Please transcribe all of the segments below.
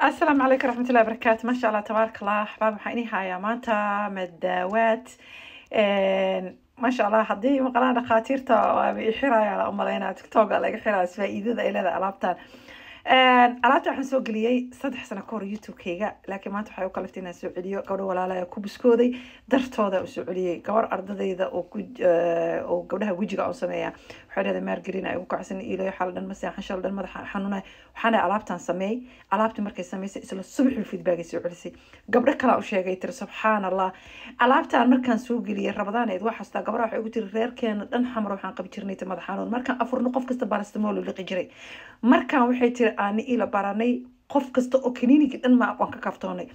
السلام عليكم ورحمة الله وبركاته. ما شاء الله تبارك الله أحباب وحيني هاي مانتا مداوات ما شاء الله حدي مقالة دخاتيرتا بيحرايا على أمالينا تيك توك على حرايا فائدة إلى الألابتان alaabta waxaan soo geliyay 3 sano ka hor youtube-kayga laakiin maanta waxay u kalaftay inaan soo celiyo gabdho walaalaya ku biskooday dartooda u soo celiyay gabar ardadayda oo gabdhaha wajiga u sameeya waxay leedahay margarine ay ugu kacsan ilaa xal dhan ma seexan shal dhan madaxa xanuunay waxaan alaabtan sameeyay alaabtii markay sameysay isla subaxii feedback ay soo celisay gabdho kale u sheegay tir subhanallah alaabtan markaan soo geliyay rabadaaneed waxa xasta gabdhaha waxay ugu tiri reerkeena dhan xamar waxaan qabi jirnay madax xanuun markaan afurno qof kasta paracetamol u liqi jiray markaan waxay tiri ani ila baranay qof kasta oo kaniiniga dhan ma aqoon ka kaftoonay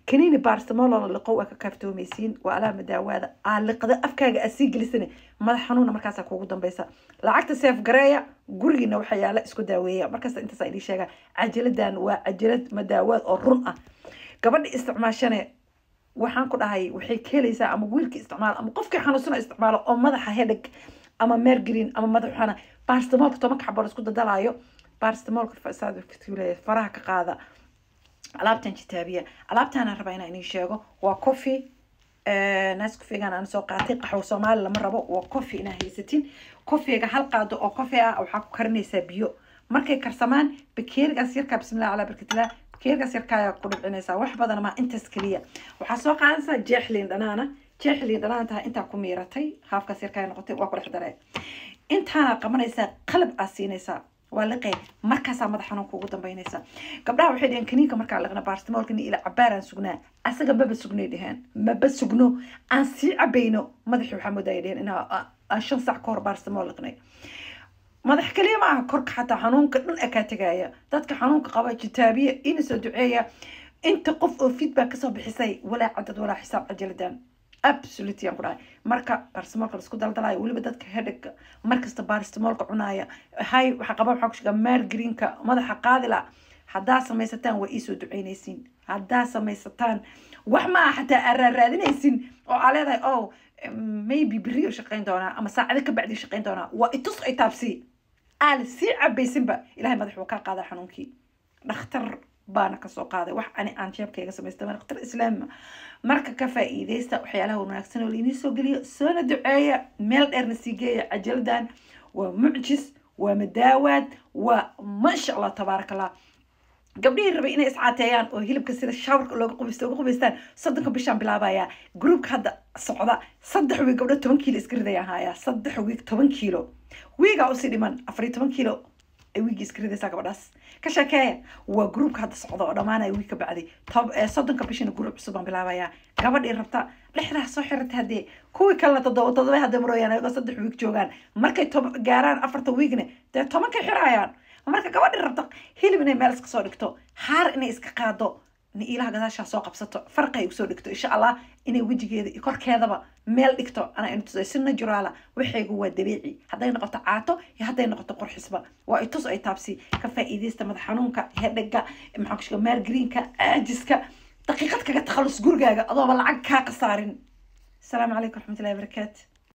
kaniini paracetamol la liqo waa ka kaftoomaysiin waa alaama daawada liqada afkaaga asii gelisana madax xanuuna markaas kuugu dambaysa lacagta seef gareeya gurigiina waxa yaala isku daaweeya markaas intaas ay sheega ajaladan waa ajalad madaawad oo run ah gabadha isticmaashane waxaan ku dhahay waxay keenaysaa ama wiilka isticmaal ama qofka xanuunsan isticmaalo oo madaxa headache ama margarine ama madax xana paracetamol toban xabbar isku dadalaayo paracetamol fasaad fitilay faraha ka qaada alaabtan kitaabiya alaabtan rabaa inaan sheego waa coffee naas coffee-gan aan soo qaatay qaxwo Soomaali lama rabo waa coffee ina haysatin coffee-ga hal qaado oo coffee ah waxa ku karinaysaa biyo markay karsamaan bakeerigaas yarka bismillah ala barkatillah bakeerigaas yarka ayaa ku dhibcinaysaa wax badan ma intaas kaliya waxa soo qaadanaysaa jeexliin dhanaanta inta ku miiratay haafkaas yarka noqotay waa ku dhaxdaray intaana qabanaysaa qalab asiinaysaa waa liqay markaas madax xanuun kuugu dambeynaysa gabdhaha waxay dhigeen kaniinka marka la qana paracetamolka ila cabaaraan sugnaa asaga baba sugnay dheheen ma sugno aan si cabayno madaxi waxa mooday dheheen ina 5 saac ka hor paracetamol liqnay madax kaliya ma aha korka xataa xanuunka dhan ka tagaya dadka xanuunka qaba kitaabiya in soo duceeya inta qof oo feedback ka soo bixisay wala cadad wala xisaab ajaladan absolutely aan ku dhahay marka paracetamolka isku daldalay waliba dadka headache markasta paracetamolka cunaaya hay waxa qaba waxa ku shiga margarine-ka madaxa qaadila hadaa samaysataan waa isoo duceynaysiin hadaa samaysataan wax ma xataa araadinaysiin oo aleeday oo maybe biriyo shaqeyn doona ama saacada ka bacdi shaqeyn doona waa itus ay taabsi al si cabaysinba ilaahay madaxu ka qaada xanuunkii dhakhtar baana ka soo qaaday wax aan jeebkayga samaystay dhakhtar islaam marka ka faa'iideysta waxyaalaha wanaagsan oo liini soo geliyo soo duceeya meel dheerna siigeeya ajaladan waa mucjis waa madaawad waa ma sha Allah tabarakallah gabdhihii rabay inay iscaateeyaan oo hilibka sida shawarka looga qubaystaan 3 bishan bilaabaya group hadda socda 3 wiig gabdho 10 kiilo iska ridaya haya 3 wiig 10 kiilo wiiga u sii dhiman 14 kiilo ay wiigi iska ridaysa gabadhaas ka shaqeeya waa group hadda socda oo dhamaanay wiig ka bacdi 3 bishan group cusub aan bilaabaya gabadhii rabta dhexda soo xirtay hadii kuwi kala todoba hadda marooyaan ay 3 wiig joogan markay gaaraan 4 wiigna 10 ka xiraayaan marka gabadhii rabta hilib inay meel iska soo dhigto haar inay iska qaado ni ilaha gadaasha soo qabsato farqay u soo dhigto insha Allah inay wajigeeda iyo korkeedaba meel dhigto ana inta si natural waxaygu waa dabiici haday noqoto caato iyo haday noqoto qurxisba waa itus ay taabsi ka faa'iideysta madax xanuunka headache maxaa ku shiga margarine-ka aajiska daqiiqad kaga takhalus gurigaaga adoo lacag ka qasaarin. Assalamu alaykum warahmatullahi wabarakatuh.